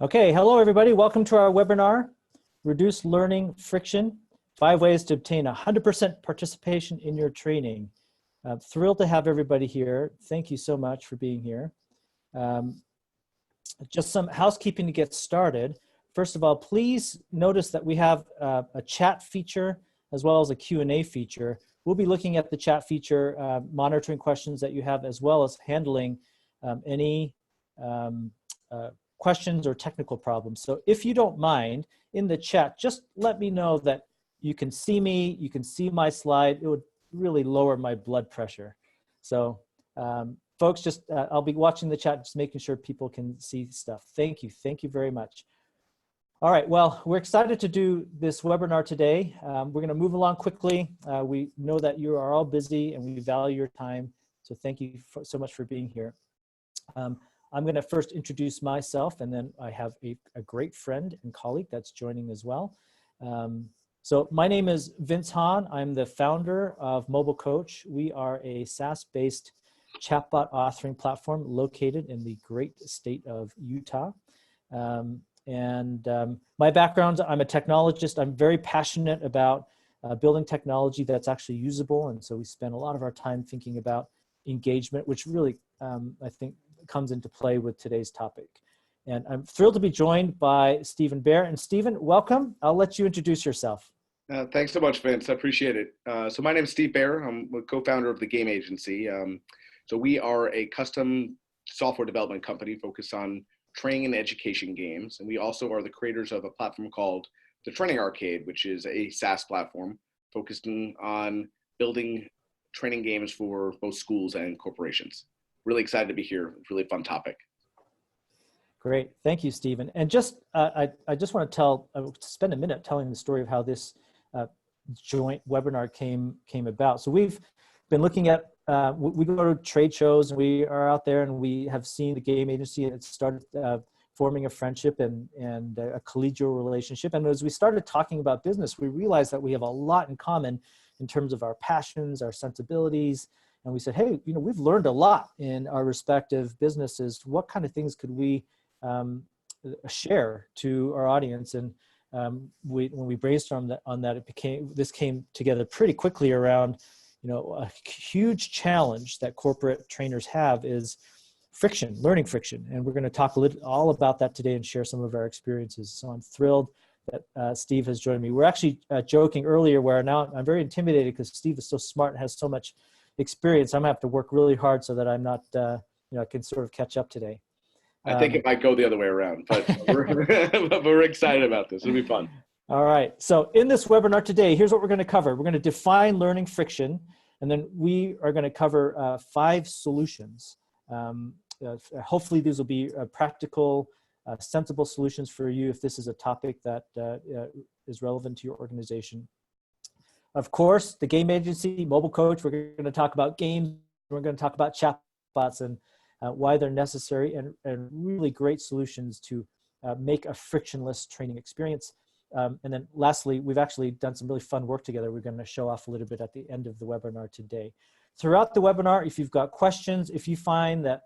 Okay, hello everybody. Welcome to our webinar, Reduce Learning Friction, 5 Ways to Obtain 100% Participation in Your Training. Thrilled to have everybody here. Thank you so much for being here. Just some housekeeping to get started. First of all, please notice that we have a chat feature as well as a Q&A feature. We'll be looking at the chat feature, monitoring questions that you have, as well as handling any questions or technical problems. So if you don't mind, in the chat, just let me know that you can see me, you can see my slide. It would really lower my blood pressure. So folks, just I'll be watching the chat, just making sure people can see stuff. Thank you very much. All right, well, we're excited to do this webinar today. We're gonna move along quickly. We know that you are all busy and we value your time. So thank you so much for being here. I'm going to first introduce myself, and then I have a great friend and colleague that's joining as well. So my name is Vince Han. I'm the founder of Mobile Coach. We are a SaaS-based chatbot authoring platform located in the great state of Utah. My background, I'm a technologist. I'm very passionate about building technology that's actually usable, and so we spend a lot of our time thinking about engagement, which really, I think, comes into play with today's topic. And I'm thrilled to be joined by Stephen Baer. And Stephen, welcome. I'll let you introduce yourself. Thanks so much, Vince. I appreciate it. So my name is Steve Baer. I'm a co-founder of the game agency. So we are a custom software development company focused on training and education games. And we also are the creators of a platform called the Training Arcade, which is a SaaS platform focusing on building training games for both schools and corporations. Really excited to be here. Really fun topic. Great, thank you, Stephen. And just I just want to spend a minute telling the story of how this joint webinar came about. So we've been looking at we go to trade shows and we are out there and we have seen the game agency, and it started forming a friendship and a collegial relationship. And as we started talking about business, we realized that we have a lot in common in terms of our passions, our sensibilities. And we said, hey, you know, we've learned a lot in our respective businesses. What kind of things could we share to our audience? And when we brainstormed on that, this came together pretty quickly around, you know, a huge challenge that corporate trainers have is friction, learning friction. And we're going to talk all about that today and share some of our experiences. So I'm thrilled that Steve has joined me. We're actually joking earlier where now I'm very intimidated because Steve is so smart and has so much experience. I'm gonna have to work really hard so that I'm not, you know, I can sort of catch up today. I think it might go the other way around, but we're excited about this. It'll be fun. All right. So in this webinar today, here's what we're going to cover. We're going to define learning friction, and then we are going to cover 5 solutions. Hopefully these will be practical, sensible solutions for you if this is a topic that is relevant to your organization. Of course, the game agency, Mobile Coach, we're going to talk about games. We're going to talk about chatbots and why they're necessary and really great solutions to make a frictionless training experience. And then lastly, we've actually done some really fun work together. We're going to show off a little bit at the end of the webinar today. Throughout the webinar, if you've got questions, if you find that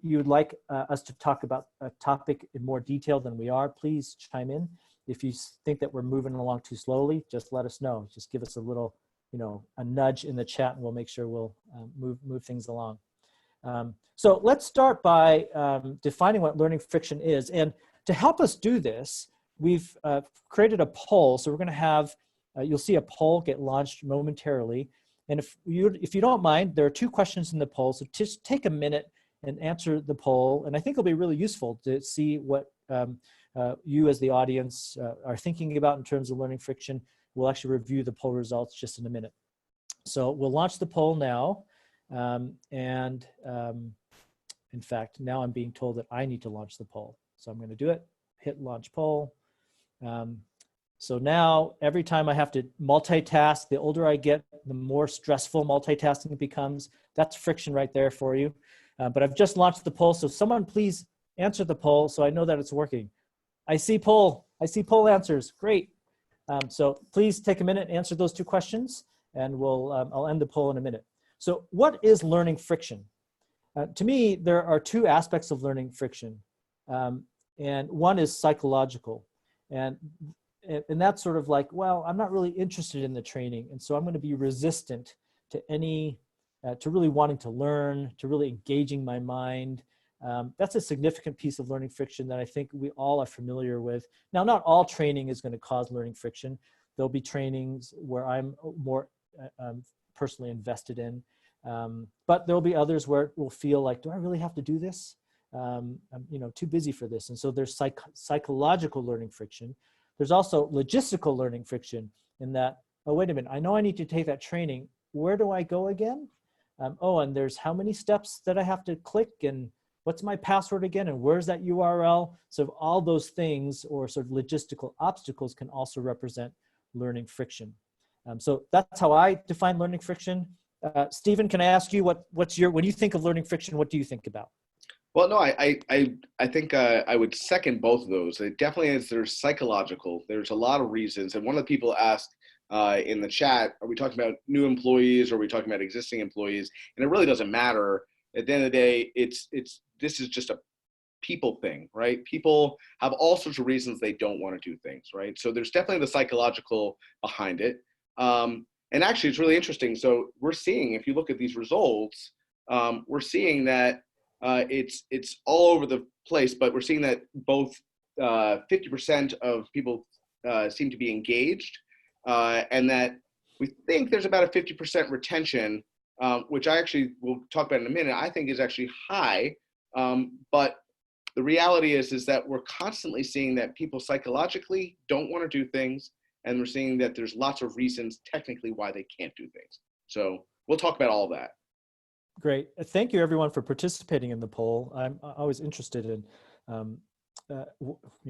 you'd like us to talk about a topic in more detail than we are, please chime in. If you think that we're moving along too slowly, just let us know. Just give us a little, you know, a nudge in the chat, and we'll make sure we'll move things along. So let's start by defining what learning friction is. And to help us do this, we've created a poll. So we're going to have, you'll see a poll get launched momentarily. And if you don't mind, there are 2 questions in the poll. So just take a minute and answer the poll. And I think it'll be really useful to see what you as the audience are thinking about in terms of learning friction. We'll actually review the poll results just in a minute. So we'll launch the poll now. In fact, now I'm being told that I need to launch the poll. So I'm going to do it, hit launch poll. So now every time I have to multitask, the older I get, the more stressful multitasking becomes. That's friction right there for you. But I've just launched the poll. So someone please answer the poll so I know that it's working. I see poll answers, great. So please take a minute, answer those 2 questions, and I'll end the poll in a minute. So what is learning friction? To me, there are 2 aspects of learning friction. and one is psychological. And that's sort of like, well, I'm not really interested in the training, and so I'm going to be resistant to any, to really wanting to learn, to really engaging my mind. That's a significant piece of learning friction that I think we all are familiar with. Now, not all training is going to cause learning friction. There'll be trainings where I'm more personally invested in, but there'll be others where it will feel like, do I really have to do this? I'm, too busy for this. And so there's psychological learning friction. There's also logistical learning friction in that, oh, wait a minute, I know I need to take that training. Where do I go again? Oh, and there's how many steps that I have to click, and what's my password again, and where's that URL? So all those things, or sort of logistical obstacles, can also represent learning friction. So that's how I define learning friction. Stephen, can I ask you when you think of learning friction, what do you think about? Well, no, I think I would second both of those. It definitely is. There's psychological. There's a lot of reasons. And one of the people asked in the chat, are we talking about new employees or are we talking about existing employees? And it really doesn't matter. At the end of the day, this is just a people thing, right? People have all sorts of reasons they don't want to do things, right? So there's definitely the psychological behind it. And actually, it's really interesting. So we're seeing, if you look at these results, we're seeing that it's all over the place, but we're seeing that both 50% of people seem to be engaged, and that we think there's about a 50% retention, which I actually will talk about in a minute, I think is actually high. But the reality is that we're constantly seeing that people psychologically don't want to do things, and we're seeing that there's lots of reasons technically why they can't do things. So we'll talk about all that. Great. Thank you, everyone, for participating in the poll. I'm always interested in,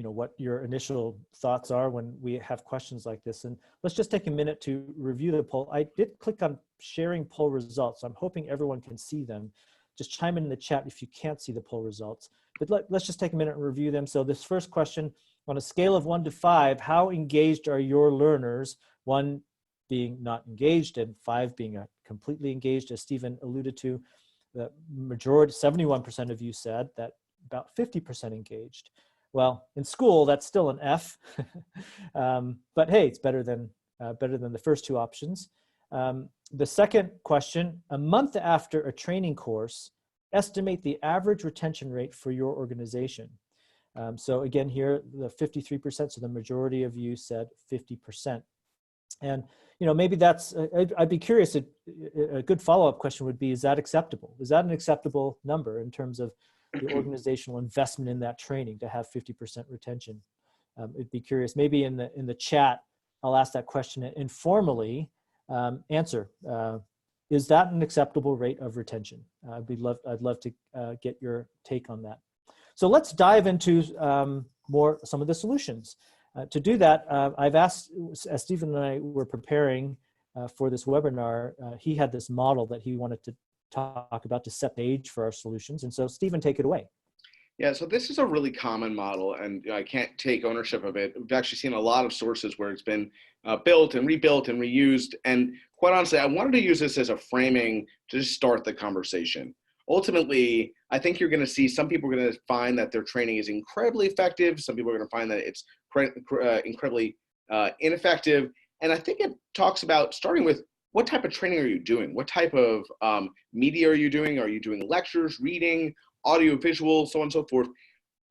what your initial thoughts are when we have questions like this. And let's just take a minute to review the poll. I did click on sharing poll results, so I'm hoping everyone can see them. Just chime in the chat if you can't see the poll results. But let's just take a minute and review them. So this first question, on a scale of 1 to 5, how engaged are your learners? 1 being not engaged and 5 being completely engaged, as Stephen alluded to. The majority, 71% of you said that about 50% engaged. Well, in school, that's still an F, but hey, it's better than the first 2 options. The second question, a month after a training course, estimate the average retention rate for your organization. So again, here, the 53%, so the majority of you said 50%. And maybe that's, I'd be curious, a good follow-up question would be, is that acceptable? Is that an acceptable number in terms of the organizational investment in that training to have 50% retention? I'd be curious, maybe in the chat, I'll ask that question informally. Answer, is that an acceptable rate of retention? I'd love to get your take on that. So let's dive into some of the solutions. To do that, I've asked, as Stephen and I were preparing for this webinar, he had this model that he wanted to talk about to set the stage for our solutions. And so Stephen, take it away. Yeah, so this is a really common model, and I can't take ownership of it. We've actually seen a lot of sources where it's been built and rebuilt and reused. And quite honestly, I wanted to use this as a framing to just start the conversation. Ultimately, I think you're going to see some people are going to find that their training is incredibly effective. Some people are going to find that it's incredibly ineffective. And I think it talks about starting with, what type of training are you doing? What type of media are you doing? Are you doing lectures, reading, audio, visual, so on and so forth?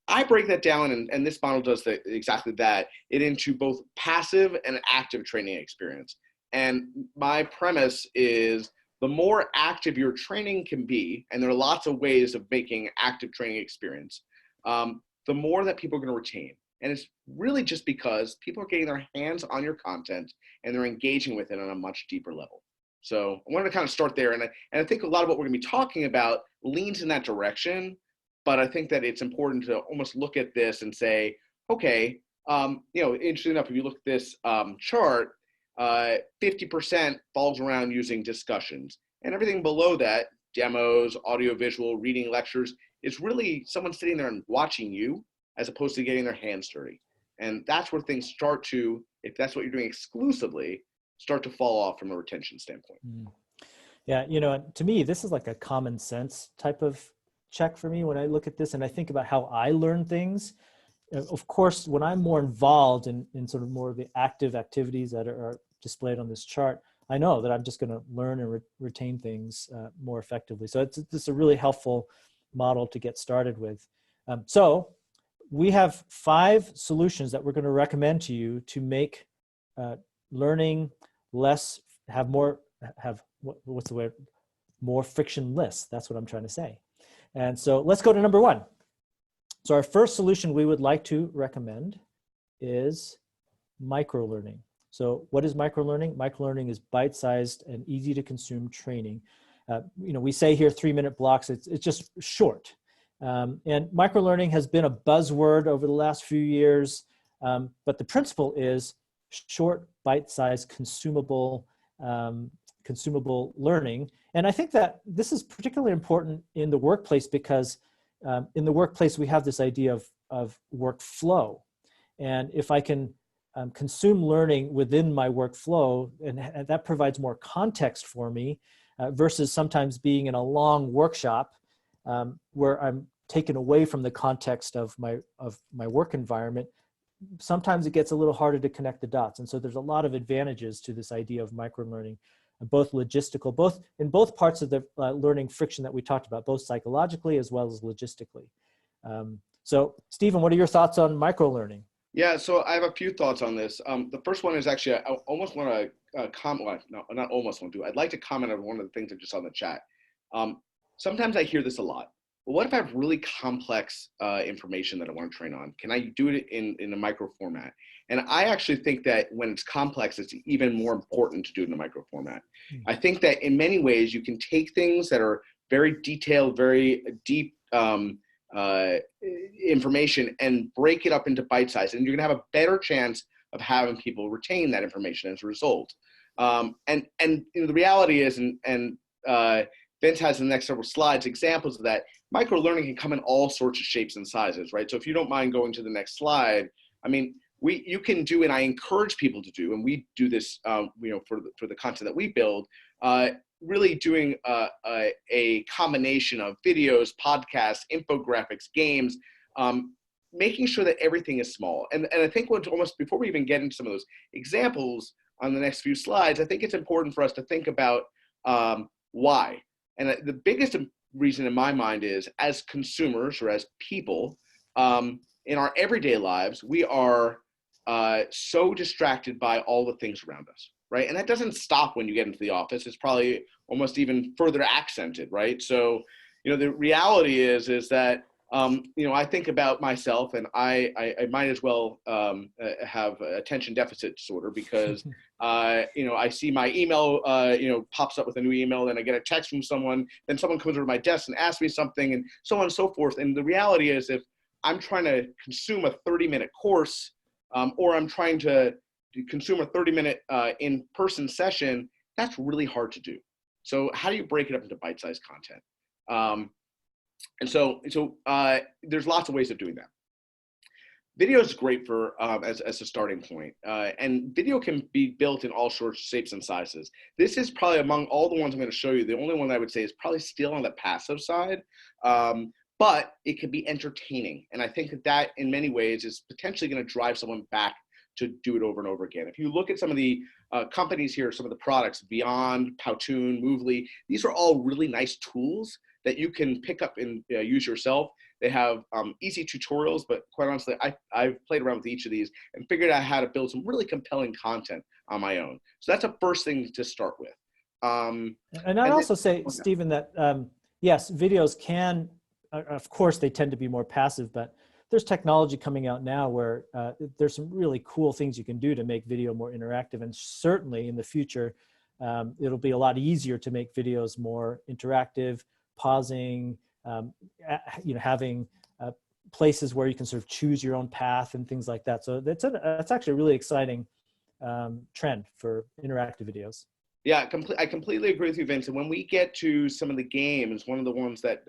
I break that down, and this model does exactly that, into both passive and active training experience. And my premise is, the more active your training can be, and there are lots of ways of making active training experience, the more that people are going to retain. And it's really just because people are getting their hands on your content and they're engaging with it on a much deeper level. So I wanted to kind of start there. And I think a lot of what we're going to be talking about leans in that direction. But I think that it's important to almost look at this and say, okay, interesting enough, if you look at this chart, 50% falls around using discussions. And everything below that, demos, audio, visual, reading, lectures, it's really someone sitting there and watching you as opposed to getting their hands dirty. And that's where things start to, if that's what you're doing exclusively, start to fall off from a retention standpoint. Yeah, to me, this is like a common sense type of check for me when I look at this and I think about how I learn things. of course, when I'm more involved in sort of more of the active activities that are displayed on this chart, I know that I'm just going to learn and retain things more effectively. So it's a really helpful model to get started with. So we have 5 solutions that we're going to recommend to you to make learning less, what's the word? More frictionless. That's what I'm trying to say. And so let's go to number 1. So our first solution we would like to recommend is microlearning. So what is microlearning? Microlearning is bite-sized and easy to consume training. We say here 3-minute blocks, it's just short. And microlearning has been a buzzword over the last few years, but the principle is short, bite-sized, consumable learning. And I think that this is particularly important in the workplace because in the workplace we have this idea of workflow. And if I can consume learning within my workflow, and that provides more context for me versus sometimes being in a long workshop where I'm taken away from the context of my work environment. Sometimes it gets a little harder to connect the dots. And so there's a lot of advantages to this idea of microlearning, both logistical, in both parts of the learning friction that we talked about, both psychologically as well as logistically. So Stephen, what are your thoughts on microlearning? Yeah, so I have a few thoughts on this. The first one is actually, I almost want to comment, well, no, not almost want to, I'd like to comment on one of the things I just saw in the chat. Sometimes I hear this a lot. Well, what if I have really complex information that I want to train on? Can I do it in a micro format? And I actually think that when it's complex, it's even more important to do it in a micro format. I think that in many ways, you can take things that are very detailed, very deep information and break it up into bite size, and you're going to have a better chance of having people retain that information as a result. And the reality is, and Vince has in the next several slides examples of that. Micro learning can come in all sorts of shapes and sizes, right? So if you don't mind going to the next slide, I mean, you can do, and I encourage people to do, and we do this, for the content that we build, really doing a combination of videos, podcasts, infographics, games, making sure that everything is small. And I think before we even get into some of those examples on the next few slides, I think it's important for us to think about why. And the biggest reason in my mind is, as consumers or as people, in our everyday lives, we are so distracted by all the things around us, right? And that doesn't stop when you get into the office. It's probably almost even further accented, right? So, the reality is that, I think about myself, and I might as well have attention deficit disorder because, I see my email, pops up with a new email, then I get a text from someone, then someone comes over to my desk and asks me something, and so on and so forth. And the reality is, if I'm trying to consume a 30-minute course, or I'm trying to consume a 30-minute in-person session, that's really hard to do. So how do you break it up into bite-sized content? And so there's lots of ways of doing that. Video is great for as a starting point, and video can be built in all sorts of shapes and sizes. This is probably, among all the ones I'm going to show you, the only one I would say is probably still on the passive side, but it can be entertaining. And I think that in many ways is potentially going to drive someone back to do it over and over again. If you look at some of the companies here, some of the products, Beyond, Powtoon, Movely, these are all really nice tools that you can pick up and use yourself. They have easy tutorials, but quite honestly, I've played around with each of these and figured out how to build some really compelling content on my own. So that's a first thing to start with. And I'd also say, Stephen, that yes, videos can, of course, they tend to be more passive, but there's technology coming out now where there's some really cool things you can do to make video more interactive. And certainly in the future, it'll be a lot easier to make videos more interactive, pausing, having places where you can sort of choose your own path and things like that. So that's actually a really exciting trend for interactive videos. Yeah, I completely agree with you, Vince. And when we get to some of the games, one of the ones that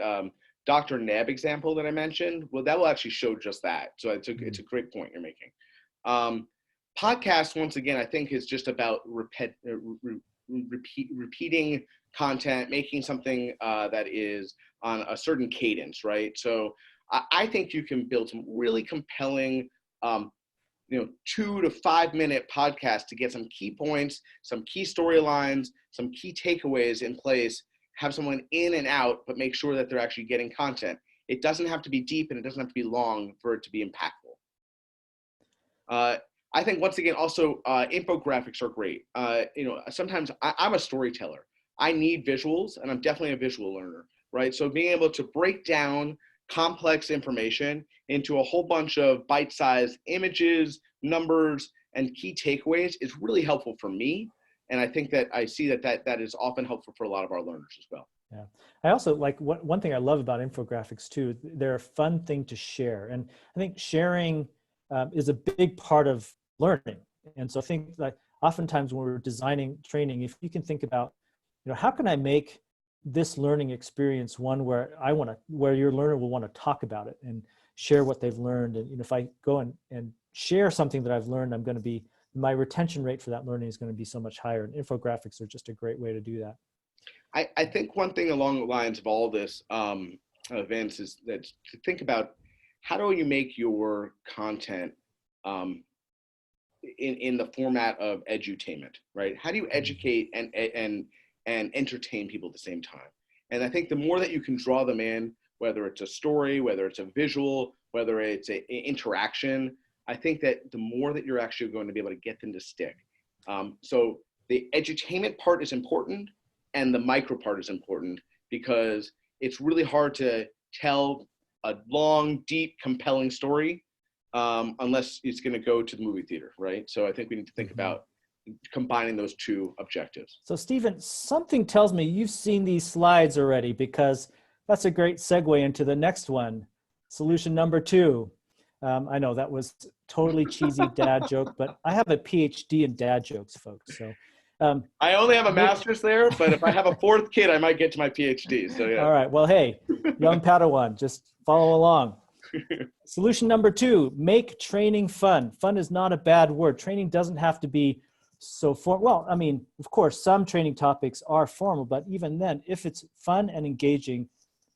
Dr. Neb example that I mentioned, well, that will actually show just that. So it's a great point you're making. Podcast, once again, I think is just about repeating content, making something that is on a certain cadence, right? So I think you can build some really compelling, 2 to 5 minute podcasts to get some key points, some key storylines, some key takeaways in place, have someone in and out, but make sure that they're actually getting content. It doesn't have to be deep and it doesn't have to be long for it to be impactful. I think once again, also infographics are great. Sometimes I'm a storyteller. I need visuals and I'm definitely a visual learner, right? So being able to break down complex information into a whole bunch of bite-sized images, numbers, and key takeaways is really helpful for me. And I think that I see that is often helpful for a lot of our learners as well. Yeah. I also like one thing I love about infographics too, they're a fun thing to share. And I think sharing is a big part of learning. And so I think that oftentimes when we're designing training, if you can think about, how can I make this learning experience one where where your learner will want to talk about it and share what they've learned. And if I go and share something that I've learned, my retention rate for that learning is going to be so much higher. And infographics are just a great way to do that. I think one thing along the lines of all this events is that to think about how do you make your content in the format of edutainment, right? How do you educate and entertain people at the same time? And I think the more that you can draw them in, whether it's a story, whether it's a visual, whether it's an interaction, I think that the more that you're actually going to be able to get them to stick. So the edutainment part is important and the micro part is important because it's really hard to tell a long, deep, compelling story unless it's going to go to the movie theater, right? So I think we need to think about combining those two objectives. So Stephen, something tells me you've seen these slides already because that's a great segue into the next one. Solution number 2. I know that was totally cheesy dad joke, but I have a PhD in dad jokes, folks. So I only have a master's there, but if I have a 4th kid, I might get to my PhD. So yeah. All right. Well, hey, young Padawan, just follow along. Solution number 2, make training fun. Fun is not a bad word. Training doesn't have to be so formal. Well, I mean, of course, some training topics are formal, but even then, if it's fun and engaging,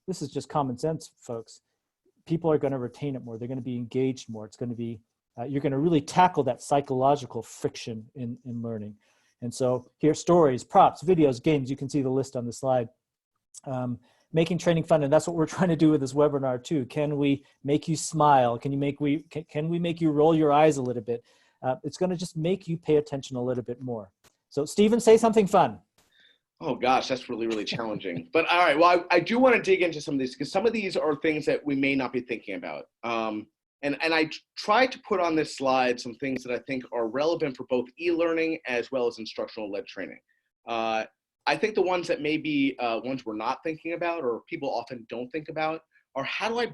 this is just common sense, folks. People are going to retain it more. They're going to be engaged more. It's going to be, you're going to really tackle that psychological friction in learning. And so here's stories, props, videos, games. You can see the list on the slide. Making training fun, and that's what we're trying to do with this webinar too. Can we make you smile? Can we make you roll your eyes a little bit? It's going to just make you pay attention a little bit more. So Stephen, say something fun. Oh gosh, that's really, really challenging. But all right, well, I do want to dig into some of these because some of these are things that we may not be thinking about. And I tried to put on this slide some things that I think are relevant for both e-learning as well as instructional-led training. I think the ones that may be ones we're not thinking about or people often don't think about are how do I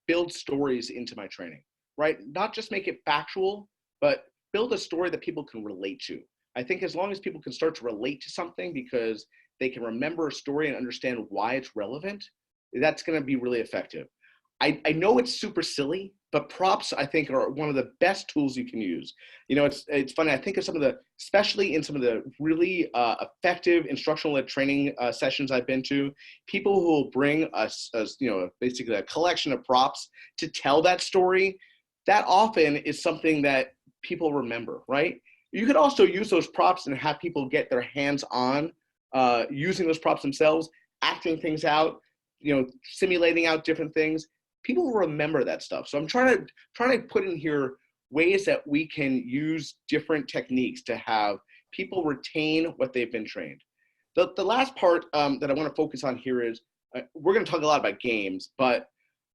build stories into my training, right? Not just make it factual, but build a story that people can relate to. I think as long as people can start to relate to something because they can remember a story and understand why it's relevant, that's going to be really effective. I know it's super silly, but props I think are one of the best tools you can use. It's funny. I think of especially in some of the really effective instructional-led training sessions I've been to, people who will bring us, basically a collection of props to tell that story. That often is something that people remember, right? You could also use those props and have people get their hands on using those props themselves, acting things out, simulating out different things. People will remember that stuff. So I'm trying to put in here ways that we can use different techniques to have people retain what they've been trained. The last part that I want to focus on here is we're going to talk a lot about games, but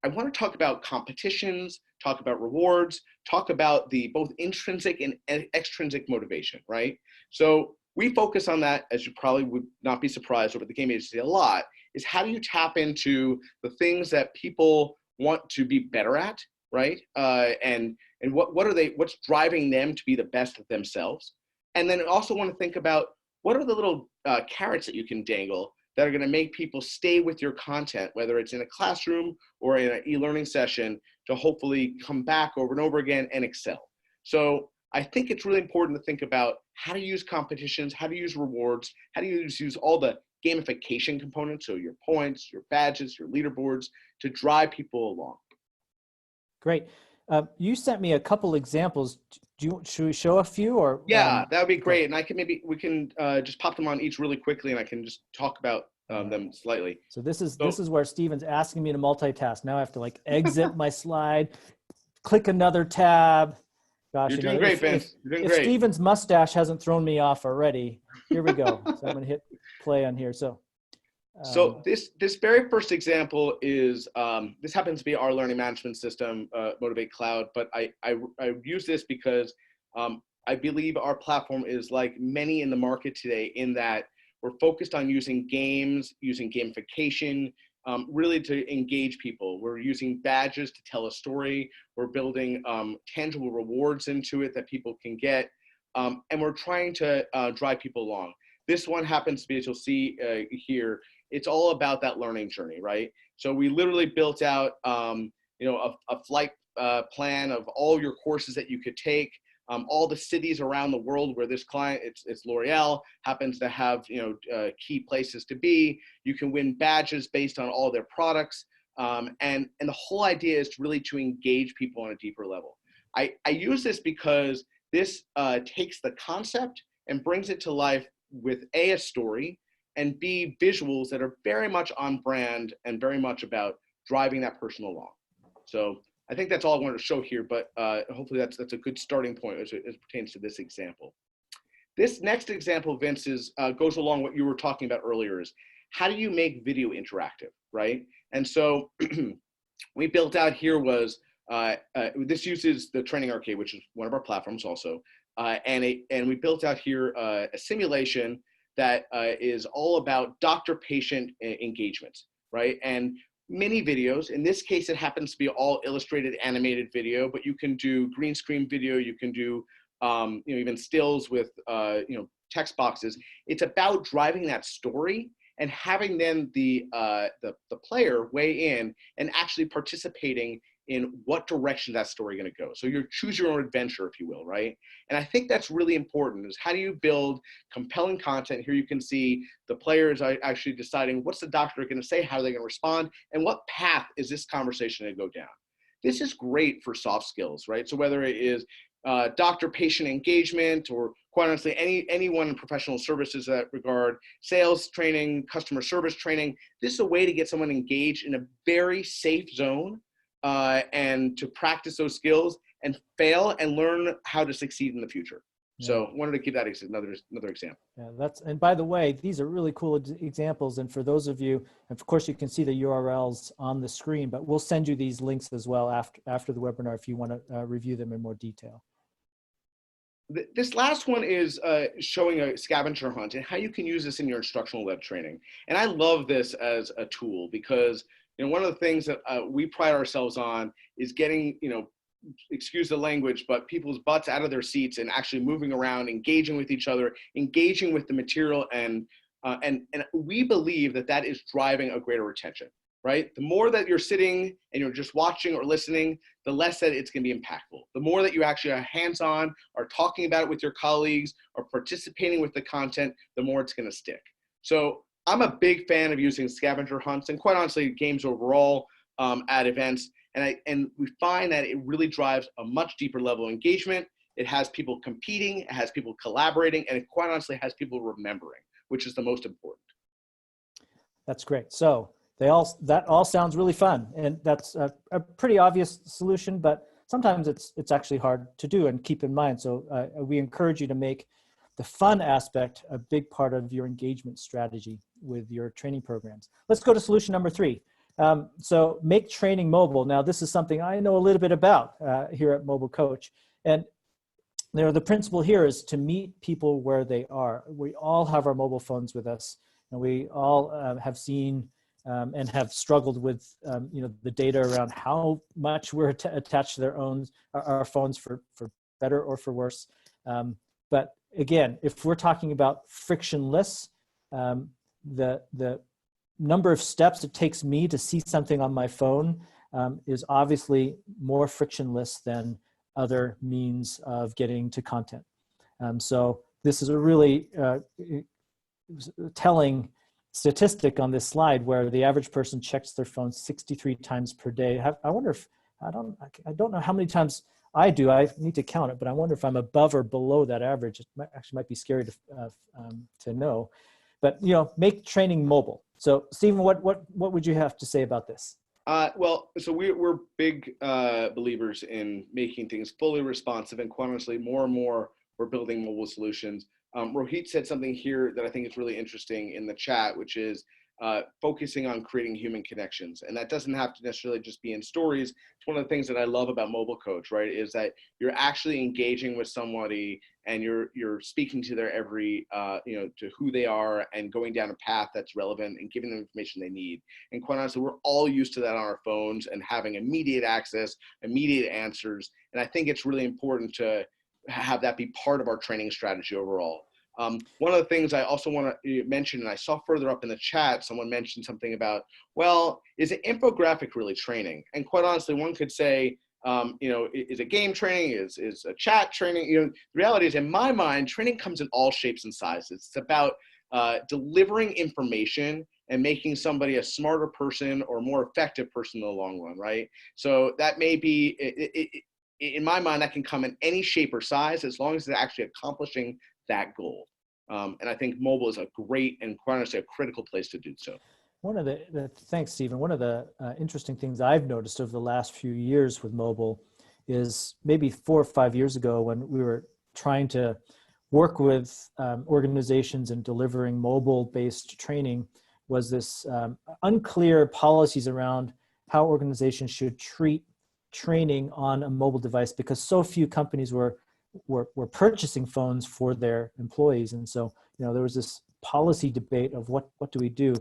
I want to talk about competitions, talk about rewards, talk about the both intrinsic and extrinsic motivation, right? So we focus on that, as you probably would not be surprised over the game agency a lot, is how do you tap into the things that people want to be better at, right? And what's driving them to be the best of themselves? And then also want to think about what are the little carrots that you can dangle that are going to make people stay with your content, whether it's in a classroom or in an e-learning session, to hopefully come back over and over again and excel. So I think it's really important to think about how to use competitions, how to use rewards, how to use all the gamification components, so your points, your badges, your leaderboards, to drive people along. Great. You sent me a couple examples. Should we show a few or? Yeah, that would be great. And we can just pop them on each really quickly, and I can just talk about them slightly. So this is where Stephen's asking me to multitask. Now I have to like exit my slide, click another tab. Gosh, you're doing great, Vince. You're doing great. If Stephen's mustache hasn't thrown me off already, here we go. So I'm going to hit play on here. So this very first example is, this happens to be our learning management system, Motivate Cloud, but I use this because I believe our platform is like many in the market today in that we're focused on using games, using gamification, really to engage people. We're using badges to tell a story. We're building tangible rewards into it that people can get, and we're trying to drive people along. This one happens to be, as you'll see here, it's all about that learning journey, right? So we literally built out, a flight plan of all your courses that you could take, all the cities around the world where this client, it's L'Oreal, happens to have key places to be. You can win badges based on all their products, and the whole idea is really to engage people on a deeper level. I use this because this takes the concept and brings it to life with a story, and B, visuals that are very much on brand and very much about driving that person along. So I think that's all I wanted to show here, but hopefully that's a good starting point as it pertains to this example. This next example, Vince, goes along what you were talking about earlier, is how do you make video interactive, right? And so we built out here was, this uses the Training Arcade, which is one of our platforms also, and we built out here a simulation that is all about doctor-patient engagements, right? And mini videos. In this case, it happens to be all illustrated animated video, but you can do green screen video. You can do even stills with text boxes. It's about driving that story and having then the player weigh in and actually participating in what direction that story going to go. So you choose your own adventure, if you will, right? And I think that's really important, is how do you build compelling content? Here you can see the players are actually deciding what's the doctor going to say, how are they going to respond, and what path is this conversation going to go down. This is great for soft skills, right? So whether it is doctor-patient engagement, or quite honestly, anyone in professional services that regard sales training, customer service training, this is a way to get someone engaged in a very safe zone, and to practice those skills and fail and learn how to succeed in the future. Yeah. So wanted to give that another example. Yeah, and by the way, these are really cool examples. And for those of you, of course, you can see the URLs on the screen, but we'll send you these links as well after the webinar if you want to review them in more detail. This last one is showing a scavenger hunt and how you can use this in your instructional web training. And I love this as a tool because one of the things that we pride ourselves on is getting, excuse the language, but people's butts out of their seats and actually moving around, engaging with each other, engaging with the material. And we believe that is driving a greater retention, right? The more that you're sitting and you're just watching or listening, the less that it's going to be impactful. The more that you actually are hands-on, are talking about it with your colleagues, or participating with the content, the more it's going to stick. So I'm a big fan of using scavenger hunts and quite honestly games overall at events. And we find that it really drives a much deeper level of engagement. It has people competing, it has people collaborating, and it quite honestly has people remembering, which is the most important. That's great. So that all sounds really fun. And that's a pretty obvious solution, but sometimes it's actually hard to do and keep in mind. So we encourage you to make the fun aspect a big part of your engagement strategy with your training programs. Let's go to solution number 3. So make training mobile. Now, this is something I know a little bit about here at Mobile Coach. And the principle here is to meet people where they are. We all have our mobile phones with us, and we all have seen and have struggled with the data around how much we're attached to our phones for better or for worse. But again, if we're talking about frictionless, the number of steps it takes me to see something on my phone is obviously more frictionless than other means of getting to content. So this is a really telling statistic on this slide where the average person checks their phone 63 times per day. I wonder if I don't know how many times I do. I need to count it, but I wonder if I'm above or below that average. It might be scary to know, but make training mobile. So Stephen, what would you have to say about this? Well, so we're big believers in making things fully responsive, and quite honestly, more and more we're building mobile solutions. Rohit said something here that I think is really interesting in the chat, which is focusing on creating human connections. And that doesn't have to necessarily just be in stories. It's one of the things that I love about Mobile Coach, right, is that you're actually engaging with somebody and you're speaking to their every, to who they are and going down a path that's relevant and giving them information they need. And quite honestly, we're all used to that on our phones and having immediate access, immediate answers. And I think it's really important to have that be part of our training strategy overall. One of the things I also want to mention, and I saw further up in the chat, someone mentioned something about, well, is an infographic really training? And quite honestly, one could say, is it game training? Is a chat training? The reality is, in my mind, training comes in all shapes and sizes. It's about delivering information and making somebody a smarter person or more effective person in the long run, right? So that may be, in my mind, that can come in any shape or size as long as it's actually accomplishing that goal. And I think mobile is a great and quite honestly a critical place to do so. Thanks, Stephen. One of the interesting things I've noticed over the last few years with mobile is maybe 4 or 5 years ago when we were trying to work with organizations and delivering mobile-based training, was this unclear policies around how organizations should treat training on a mobile device, because so few companies were purchasing phones for their employees. And so, there was this policy debate of what do we do?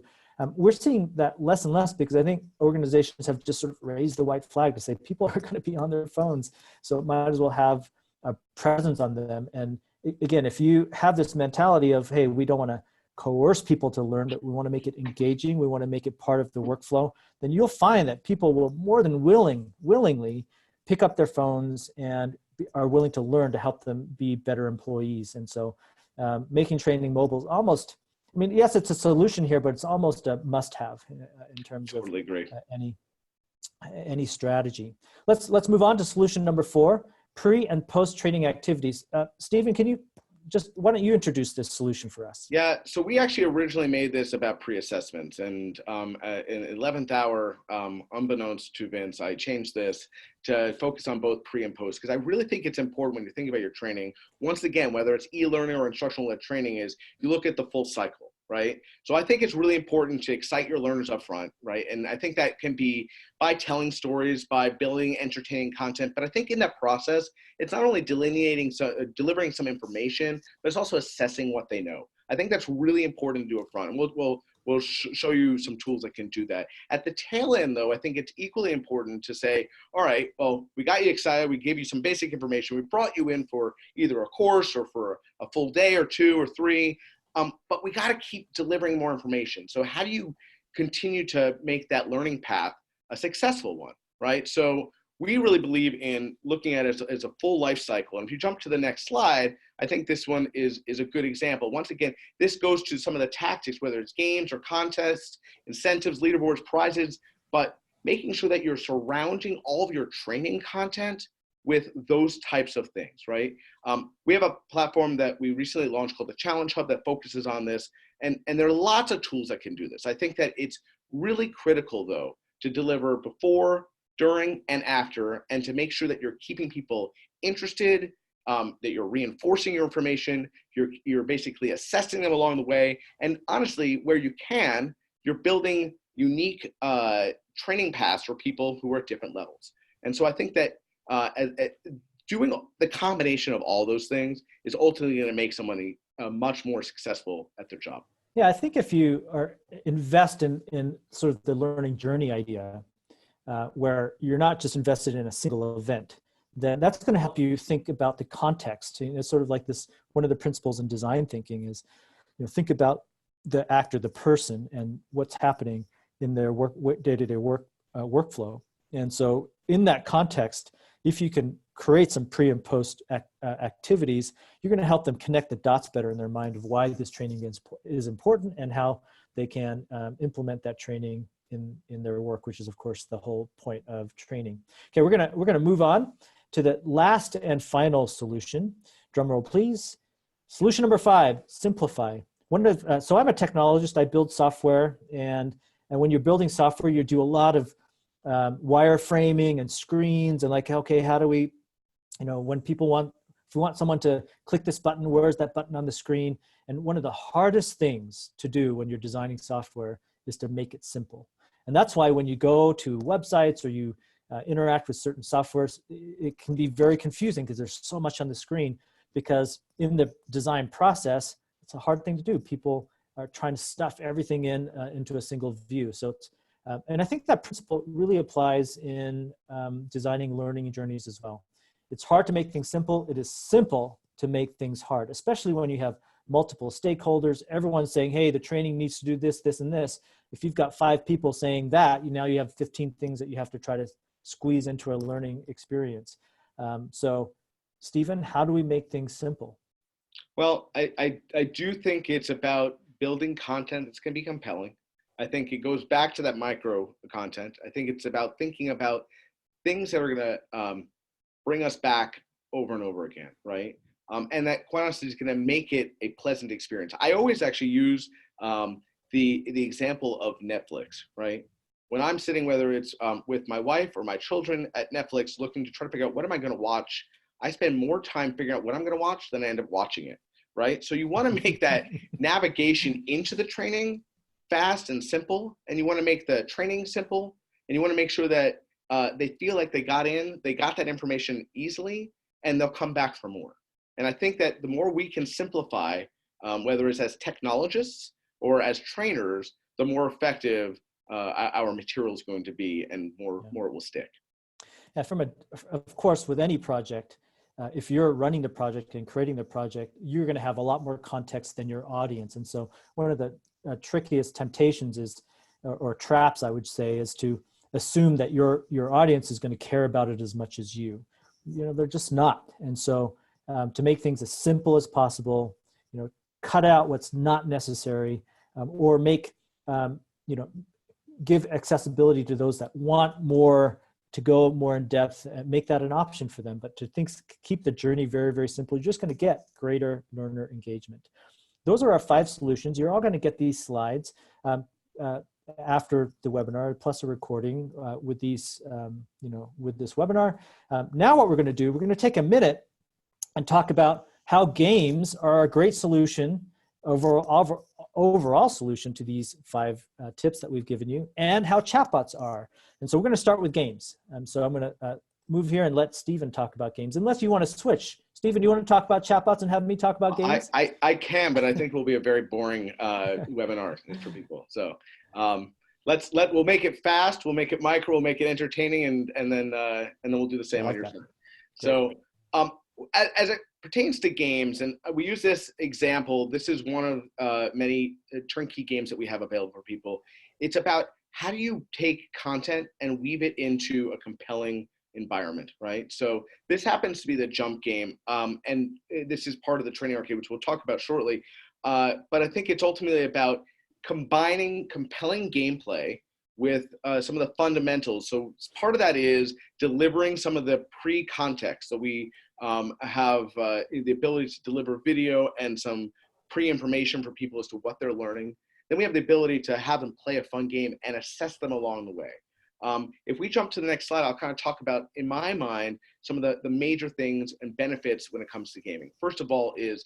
We're seeing that less and less, because I think organizations have just sort of raised the white flag to say people are going to be on their phones, so it might as well have a presence on them. And again, if you have this mentality of, hey, we don't want to coerce people to learn, but we want to make it engaging, we want to make it part of the workflow, then you'll find that people will more than willingly pick up their phones and are willing to learn to help them be better employees. And so making training mobile is almost, yes, it's a solution here, but it's almost a must-have in terms of any strategy. Let's move on to solution number 4, pre and post-training activities. Stephen, why don't you introduce this solution for us? Yeah, so we actually originally made this about pre-assessments, and in 11th hour, unbeknownst to Vince, I changed this to focus on both pre and post, because I really think it's important when you think about your training, once again, whether it's e-learning or instructional-led training, is you look at the full cycle, right? So I think it's really important to excite your learners up front, right? And I think that can be by telling stories, by building entertaining content, but I think in that process, it's not only delivering some information, but it's also assessing what they know. I think that's really important to do up front, and we'll show you some tools that can do that. At the tail end, though, I think it's equally important to say, all right, well, we got you excited, we gave you some basic information, we brought you in for either a course or for a full day or 2 or 3, but we got to keep delivering more information. So how do you continue to make that learning path a successful one, right? So we really believe in looking at it as a full life cycle. And if you jump to the next slide, I think this one is a good example. Once again, this goes to some of the tactics, whether it's games or contests, incentives, leaderboards, prizes, but making sure that you're surrounding all of your training content with those types of things, right? We have a platform that we recently launched called the Challenge Hub that focuses on this. And there are lots of tools that can do this. I think that it's really critical, though, to deliver before, during, and after, and to make sure that you're keeping people interested, that you're reinforcing your information, you're basically assessing them along the way, and honestly, where you can, you're building unique training paths for people who are at different levels. And so I think that doing the combination of all those things is ultimately going to make somebody much more successful at their job. Yeah, I think if you invest in sort of the learning journey idea, where you're not just invested in a single event, then that's going to help you think about the context. It's sort of like this, one of the principles in design thinking is, think about the actor, the person, and what's happening in their day-to-day workflow. And so in that context, if you can create some pre and post activities, you're going to help them connect the dots better in their mind of why this training is important and how they can implement that training in their work, which is of course the whole point of training. Okay, we're gonna move on to the last and final solution. Drum roll, please. Solution number 5: simplify. So I'm a technologist. I build software, and when you're building software, you do a lot of wireframing and screens, and like, okay, how do we, when if we want someone to click this button, where's that button on the screen? And one of the hardest things to do when you're designing software is to make it simple. And that's why when you go to websites or you interact with certain softwares, it can be very confusing because there's so much on the screen, because in the design process, it's a hard thing to do. People are trying to stuff everything into a single view. So it's, and I think that principle really applies in designing learning journeys as well. It's hard to make things simple. It is simple to make things hard, especially when you have multiple stakeholders, everyone's saying, hey, the training needs to do this, this, and this. If you've got 5 people saying that, now you have 15 things that you have to try to squeeze into a learning experience. So, Stephen, how do we make things simple? Well, I do think it's about building content that's going to be compelling. I think it goes back to that micro content. I think it's about thinking about things that are going to bring us back over and over again, right? And that quite honestly is going to make it a pleasant experience. I always actually use the example of Netflix, right? When I'm sitting, whether it's with my wife or my children at Netflix, looking to try to figure out what am I going to watch, I spend more time figuring out what I'm going to watch than I end up watching it, right? So you want to make that navigation into the training fast and simple, and you want to make the training simple, and you want to make sure that they feel like they got that information easily, and they'll come back for more. And I think that the more we can simplify, whether it's as technologists or as trainers, the more effective our material is going to be, and more it will stick. Yeah, of course, with any project, if you're running the project and creating the project, you're going to have a lot more context than your audience. And so one of the trickiest temptations is, or traps, I would say, is to assume that your audience is going to care about it as much as you. They're just not. And so to make things as simple as possible, cut out what's not necessary, or make, give accessibility to those that want more, to go more in depth, and make that an option for them. But to keep the journey very, very simple, you're just going to get greater learner engagement. Those are our 5 solutions. You're all going to get these slides after the webinar, plus a recording with these, with this webinar. Now what we're going to do, we're going to take a minute and talk about how games are a great solution, overall solution to these 5 tips that we've given you, and how chatbots are. And so we're going to start with games. So I'm going to move here and let Stephen talk about games, unless you want to switch. Stephen, do you want to talk about chatbots and have me talk about games? I can, but I think it will be a very boring webinar for people. So we'll make it fast, we'll make it micro, we'll make it entertaining, and then we'll do the same on your side. So as it pertains to games, and we use this example, this is one of many turnkey games that we have available for people. It's about how do you take content and weave it into a compelling environment, right? So this happens to be the jump game, and this is part of the training arcade, which we'll talk about shortly. But I think it's ultimately about combining compelling gameplay with some of the fundamentals. So part of that is delivering some of the pre-context. So we have the ability to deliver video and some pre-information for people as to what they're learning. Then we have the ability to have them play a fun game and assess them along the way. If we jump to the next slide, I'll kind of talk about, in my mind, some of the major things and benefits when it comes to gaming. First of all is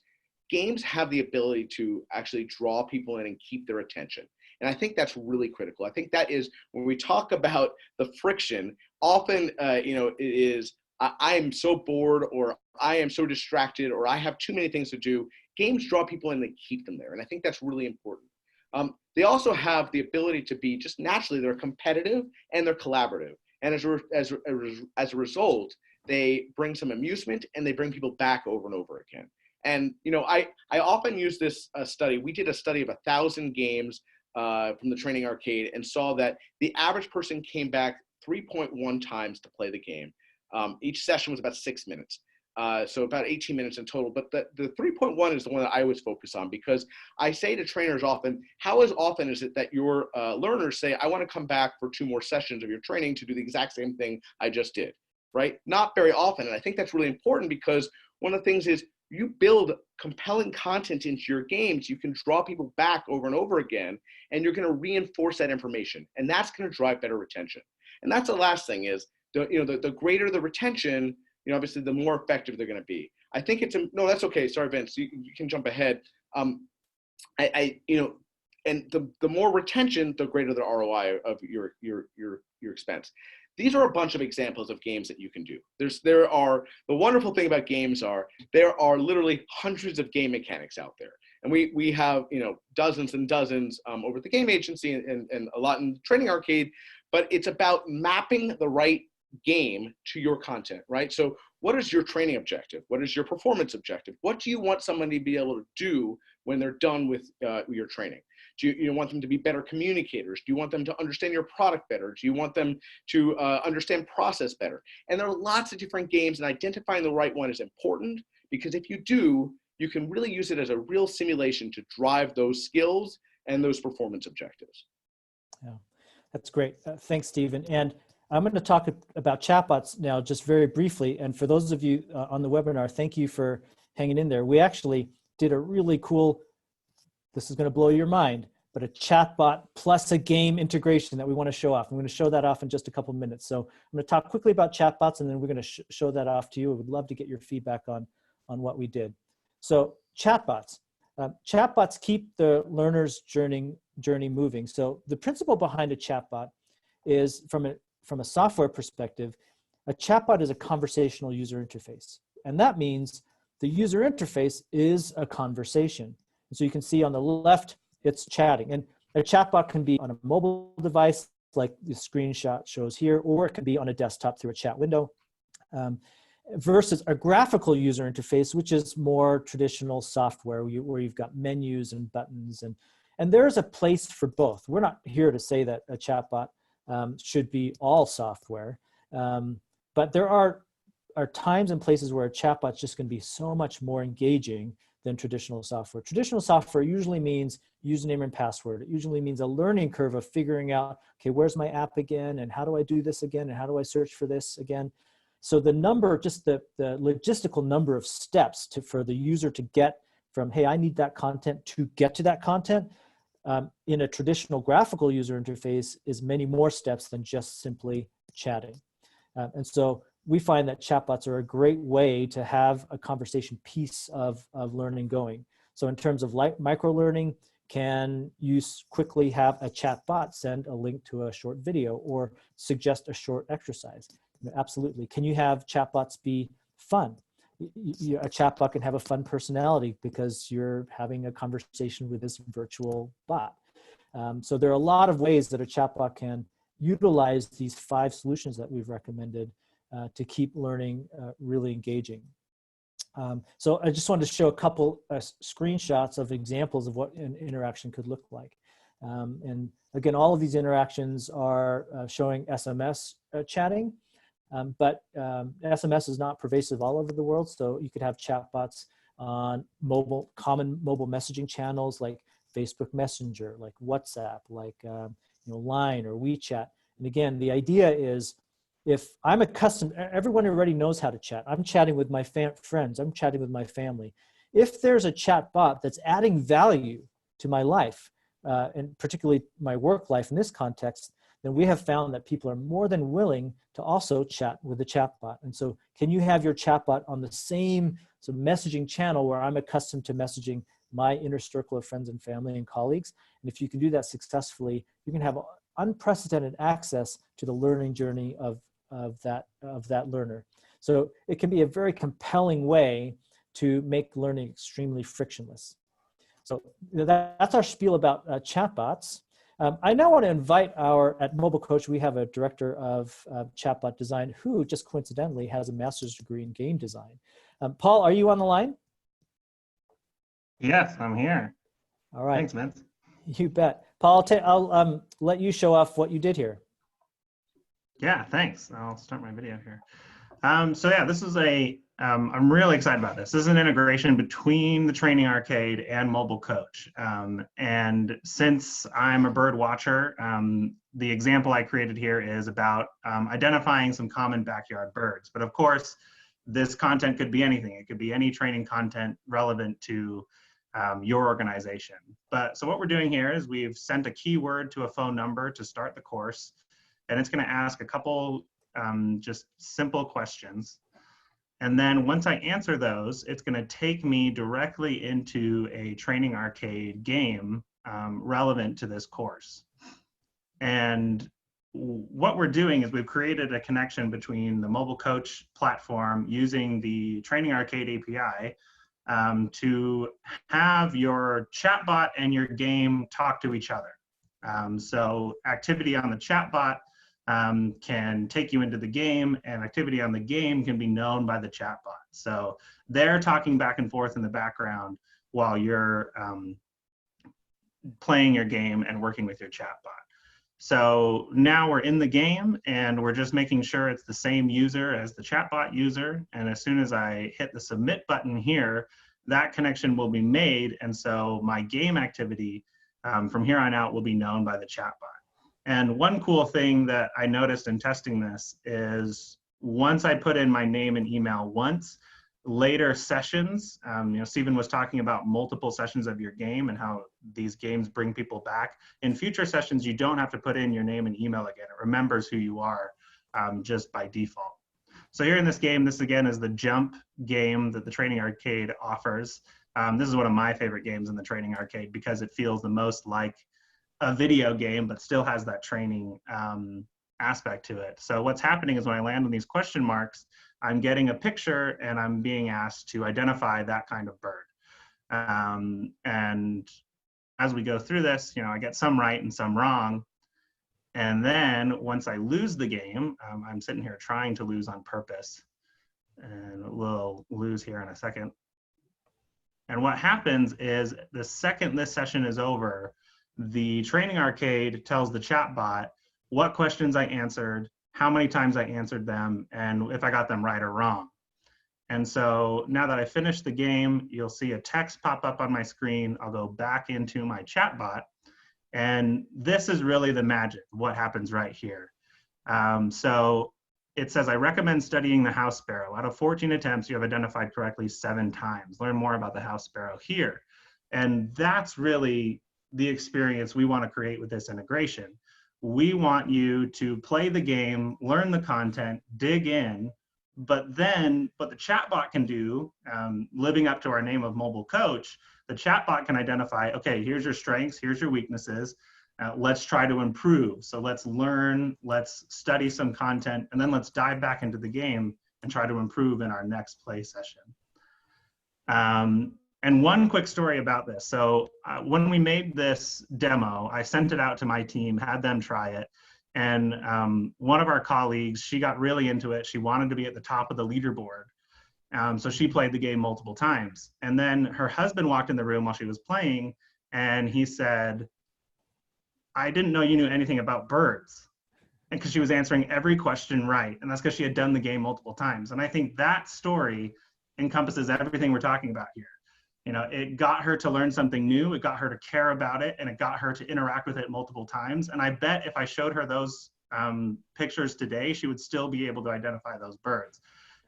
games have the ability to actually draw people in and keep their attention. And I think that's really critical. I think that is, when we talk about the friction, often, it is, I am so bored, or I am so distracted, or I have too many things to do. Games draw people in and keep them there. And I think that's really important. They also have the ability to be just naturally, they're competitive and they're collaborative. And as a result, they bring some amusement and they bring people back over and over again. And, I often use this study. We did a study of 1,000 games from the training arcade and saw that the average person came back 3.1 times to play the game. Each session was about 6 minutes. So about 18 minutes in total. But the 3.1 is the one that I always focus on, because I say to trainers often, how often is it that your learners say, I want to come back for 2 more sessions of your training to do the exact same thing I just did, right? Not very often. And I think that's really important, because one of the things is, you build compelling content into your games, you can draw people back over and over again, and you're going to reinforce that information. And that's going to drive better retention. And that's the last thing is, the greater the retention, obviously the more effective they're going to be. I think no, that's okay. Sorry, Vince, you can jump ahead. And the more retention, the greater the ROI of your expense. These are a bunch of examples of games that you can do. The wonderful thing about games there are literally hundreds of game mechanics out there. And we have, dozens and dozens over at the game agency and a lot in Training Arcade, but it's about mapping the right game to your content, right? So what is your training objective? What is your performance objective? What do you want somebody to be able to do when they're done with your training? Do you want them to be better communicators? Do you want them to understand your product better? Do you want them to understand process better? And there are lots of different games, and identifying the right one is important, because if you do, you can really use it as a real simulation to drive those skills and those performance objectives. Yeah, that's great. Thanks, Stephen. And I'm going to talk about chatbots now just very briefly. And for those of you on the webinar, thank you for hanging in there. We actually did a really cool, this is going to blow your mind, but a chatbot plus a game integration that we want to show off. I'm going to show that off in just a couple of minutes. So I'm going to talk quickly about chatbots, and then we're going to show that off to you. I would love to get your feedback on what we did. So chatbots. Chatbots keep the learner's journey moving. So the principle behind a chatbot is, from a software perspective, a chatbot is a conversational user interface. And that means the user interface is a conversation. And so you can see on the left, it's chatting. And a chatbot can be on a mobile device, like the screenshot shows here, or it can be on a desktop through a chat window, versus a graphical user interface, which is more traditional software where you've got menus and buttons. And there's a place for both. We're not here to say that a chatbot should be all software. But there are times and places where a chatbot's just going to be so much more engaging than traditional software. Traditional software usually means username and password. It usually means a learning curve of figuring out, okay, where's my app again? And how do I do this again? And how do I search for this again? So the number, just the logistical number of steps for the user to get from, hey, I need that content, to get to that content, in a traditional graphical user interface is many more steps than just simply chatting. And so we find that chatbots are a great way to have a conversation piece of learning going. So in terms of microlearning, can you quickly have a chatbot send a link to a short video or suggest a short exercise? Absolutely. Can you have chatbots be fun? A chatbot can have a fun personality because you're having a conversation with this virtual bot. So there are a lot of ways that a chatbot can utilize these 5 solutions that we've recommended to keep learning really engaging. So I just wanted to show a couple screenshots of examples of what an interaction could look like. And again, all of these interactions are showing SMS chatting. But SMS is not pervasive all over the world, so you could have chatbots on common mobile messaging channels like Facebook Messenger, like WhatsApp, like Line or WeChat. And again, the idea is, if I'm accustomed, everyone already knows how to chat. I'm chatting with my friends, I'm chatting with my family. If there's a chatbot that's adding value to my life, and particularly my work life in this context, then we have found that people are more than willing to also chat with the chatbot. And so can you have your chatbot on the same messaging channel where I'm accustomed to messaging my inner circle of friends and family and colleagues? And if you can do that successfully, you can have unprecedented access to the learning journey of that learner. So it can be a very compelling way to make learning extremely frictionless. So that's our spiel about chatbots. I now want to invite at Mobile Coach, we have a director of chatbot design who just coincidentally has a master's degree in game design. Paul, are you on the line? Yes, I'm here. All right. Thanks, Vince. You bet. Paul, I'll let you show off what you did here. Yeah, thanks. I'll start my video here. So yeah, this is a I'm really excited about this. This is an integration between the training arcade and mobile coach. And since I'm a bird watcher, the example I created here is about identifying some common backyard birds. But of course, this content could be anything. It could be any training content relevant to your organization. But so what we're doing here is we've sent a keyword to a phone number to start the course, and it's going to ask a couple just simple questions. And then once I answer those, it's going to take me directly into a training arcade game relevant to this course. And what we're doing is we've created a connection between the mobile coach platform using the training arcade API to have your chatbot and your game talk to each other. So activity on the chatbot can take you into the game, and activity on the game can be known by the chatbot. So they're talking back and forth in the background while you're playing your game and working with your chatbot. So now we're in the game and we're just making sure it's the same user as the chatbot user. And as soon as I hit the submit button here, that connection will be made. And so my game activity from here on out will be known by the chatbot. And one cool thing that I noticed in testing this is once I put in my name and email once, later sessions, Stephen was talking about multiple sessions of your game and how these games bring people back. In future sessions, you don't have to put in your name and email again. It remembers who you are just by default. So here in this game, this again is the jump game that the training arcade offers. This is one of my favorite games in the training arcade because it feels the most like a video game, but still has that training aspect to it. So what's happening is when I land on these question marks, I'm getting a picture and I'm being asked to identify that kind of bird. And as we go through this, I get some right and some wrong. And then once I lose the game, I'm sitting here trying to lose on purpose, and we'll lose here in a second. And what happens is the second this session is over, the training arcade tells the chatbot what questions I answered, how many times I answered them, and if I got them right or wrong. And so now that I finished the game, you'll see a text pop up on my screen. I'll go back into my chatbot. And this is really the magic, what happens right here. So it says, I recommend studying the house sparrow. Out of 14 attempts, you have identified correctly 7 times. Learn more about the house sparrow here. And that's really the experience we want to create with this integration. We want you to play the game, learn the content, dig in, but then what the chatbot can do, living up to our name of mobile coach, the chatbot can identify, okay, here's your strengths, here's your weaknesses, let's try to improve. So let's learn, let's study some content, and then let's dive back into the game and try to improve in our next play session. And one quick story about this. So when we made this demo, I sent it out to my team, had them try it. And one of our colleagues, she got really into it. She wanted to be at the top of the leaderboard. So she played the game multiple times. And then her husband walked in the room while she was playing, and he said, I didn't know you knew anything about birds. And because she was answering every question right. And that's because she had done the game multiple times. And I think that story encompasses everything we're talking about here. It got her to learn something new, it got her to care about it, and it got her to interact with it multiple times. And I bet if I showed her those pictures today, she would still be able to identify those birds.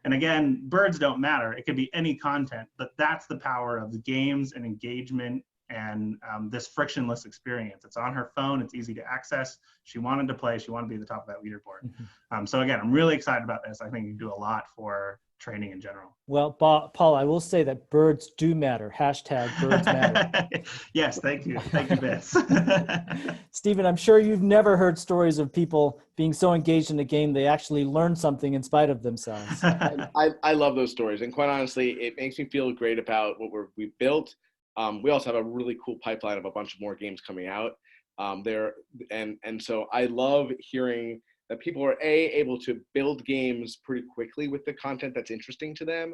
And again, birds don't matter. It could be any content, but that's the power of the games and engagement and this frictionless experience. It's on her phone, it's easy to access. She wanted to play, she wanted to be at the top of that leaderboard. So again, I'm really excited about this. I think you can do a lot for training in general. Well, Paul, I will say that birds do matter. Hashtag birds matter. Yes, thank you. Thank you, Vince. Stephen, I'm sure you've never heard stories of people being so engaged in a game they actually learn something in spite of themselves. I love those stories. And quite honestly, it makes me feel great about what we've built. We also have a really cool pipeline of a bunch of more games coming out there. And so I love hearing that people are able to build games pretty quickly with the content that's interesting to them,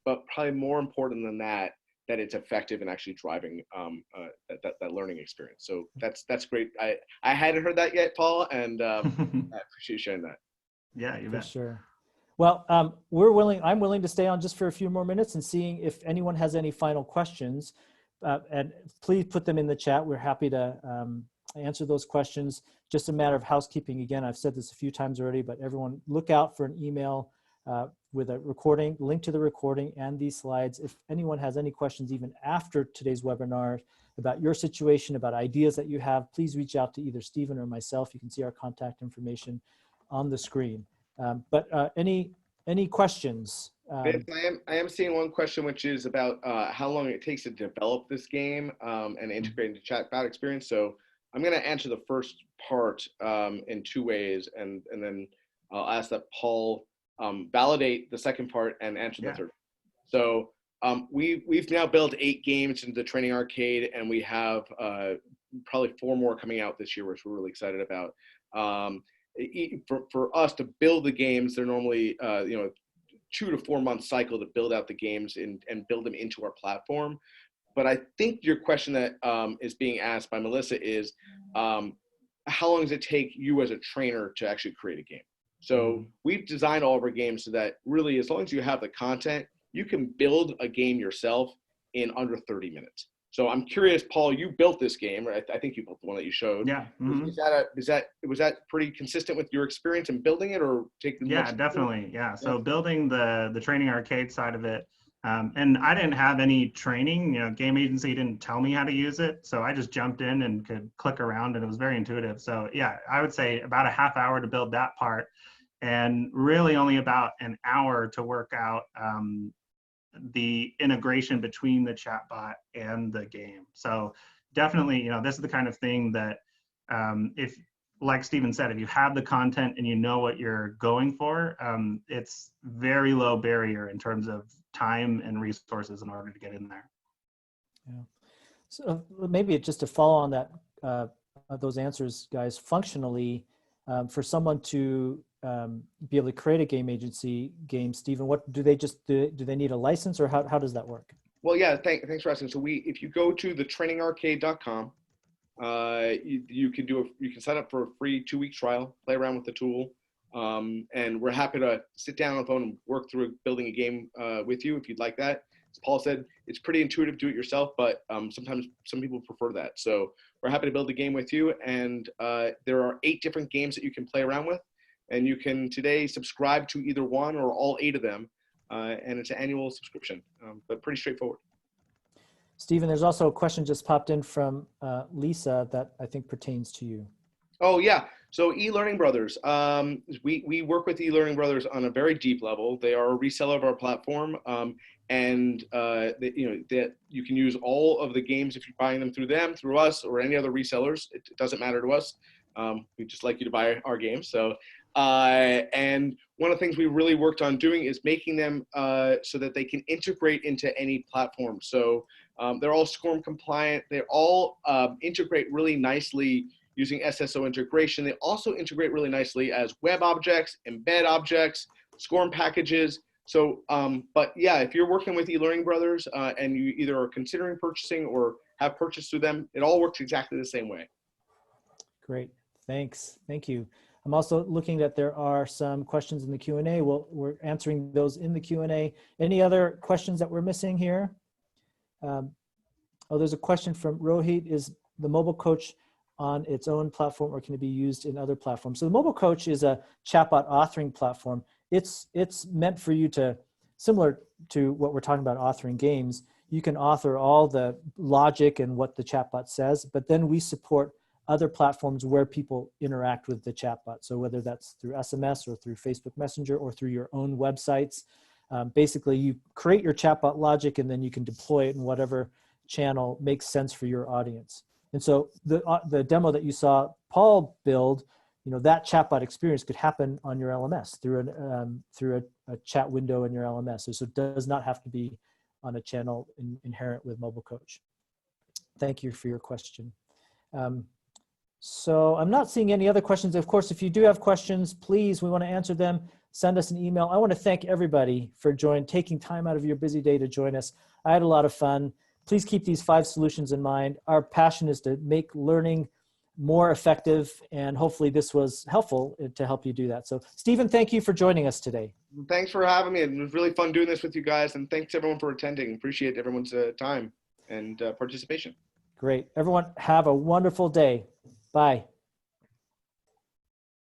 but probably more important than that it's effective in actually driving that learning experience. So that's great. I hadn't heard that yet, Paul, and I appreciate you sharing that. Yeah, you bet. For sure. Well, I'm willing to stay on just for a few more minutes and seeing if anyone has any final questions. And please put them in the chat. We're happy to answer those questions. Just a matter of housekeeping. Again, I've said this a few times already, but everyone look out for an email with a recording, link to the recording and these slides. If anyone has any questions even after today's webinar about your situation, about ideas that you have, please reach out to either Stephen or myself. You can see our contact information on the screen. Any questions? Vince, I am seeing one question, which is about how long it takes to develop this game and integrate into chatbot experience. So I'm going to answer the first part in two ways, and then I'll ask that Paul validate the second part and answer the third. So we've now built 8 games into the training arcade, and we have probably 4 more coming out this year, which we're really excited about. For us to build the games, they're normally 2 to 4 month cycle to build out the games and build them into our platform. But I think your question that is being asked by Melissa is, how long does it take you as a trainer to actually create a game? So we've designed all of our games so that really, as long as you have the content, you can build a game yourself in under 30 minutes. So I'm curious, Paul, you built this game, right? I think you built the one that you showed. Yeah. Was that pretty consistent with your experience in building it, or taking? Yeah, definitely. Yeah. So building the training arcade side of it, and I didn't have any training. Game agency didn't tell me how to use it, so I just jumped in and could click around, and it was very intuitive. So yeah, I would say about a half hour to build that part, and really only about an hour to work out the integration between the chatbot and the game. So definitely, this is the kind of thing that if, like Stephen said, if you have the content and you know what you're going for, it's very low barrier in terms of time and resources in order to get in there. Yeah. So maybe just to follow on that, those answers, guys, functionally, for someone to be able to create a game agency game, Stephen, what do they do they need a license, or how does that work? Well, yeah, thanks for asking. So if you go to thetrainingarcade.com, you can sign up for a free 2-week trial, play around with the tool, and we're happy to sit down on the phone and work through building a game with you if you'd like that. As Paul said, it's pretty intuitive, do it yourself, but sometimes some people prefer that. So we're happy to build a game with you, and there are 8 different games that you can play around with, and you can today subscribe to either one or all 8 of them, and it's an annual subscription, but pretty straightforward. Stephen, there's also a question just popped in from Lisa that I think pertains to you. Oh yeah, so eLearning Brothers. We work with eLearning Brothers on a very deep level. They are a reseller of our platform, and that you can use all of the games if you're buying them through them, through us, or any other resellers. It doesn't matter to us. We just like you to buy our games. So, and one of the things we really worked on doing is making them so that they can integrate into any platform. So they're all SCORM compliant. They all integrate really nicely using SSO integration. They also integrate really nicely as web objects, embed objects, SCORM packages. So, but yeah, if you're working with eLearning Brothers and you either are considering purchasing or have purchased through them, it all works exactly the same way. Great, thanks, thank you. I'm also looking that there are some questions in the Q&A. We're answering those in the Q&A. Any other questions that we're missing here? Oh, there's a question from Rohit. Is the mobile coach on its own platform, or can it be used in other platforms? So the mobile coach is a chatbot authoring platform. It's meant for you to, similar to what we're talking about authoring games, you can author all the logic and what the chatbot says, but then we support other platforms where people interact with the chatbot. So whether that's through SMS or through Facebook Messenger or through your own websites, basically you create your chatbot logic and then you can deploy it in whatever channel makes sense for your audience. And so the demo that you saw Paul build, that chatbot experience could happen on your LMS through a chat window in your LMS. So it does not have to be on a channel inherent with Mobile Coach. Thank you for your question. So I'm not seeing any other questions. Of course, if you do have questions, please, we want to answer them. Send us an email. I want to thank everybody for taking time out of your busy day to join us. I had a lot of fun. Please keep these 5 solutions in mind. Our passion is to make learning more effective, and hopefully this was helpful to help you do that. So Stephen, thank you for joining us today. Thanks for having me. It was really fun doing this with you guys, and thanks everyone for attending. Appreciate everyone's time and participation. Great. Everyone have a wonderful day. Bye.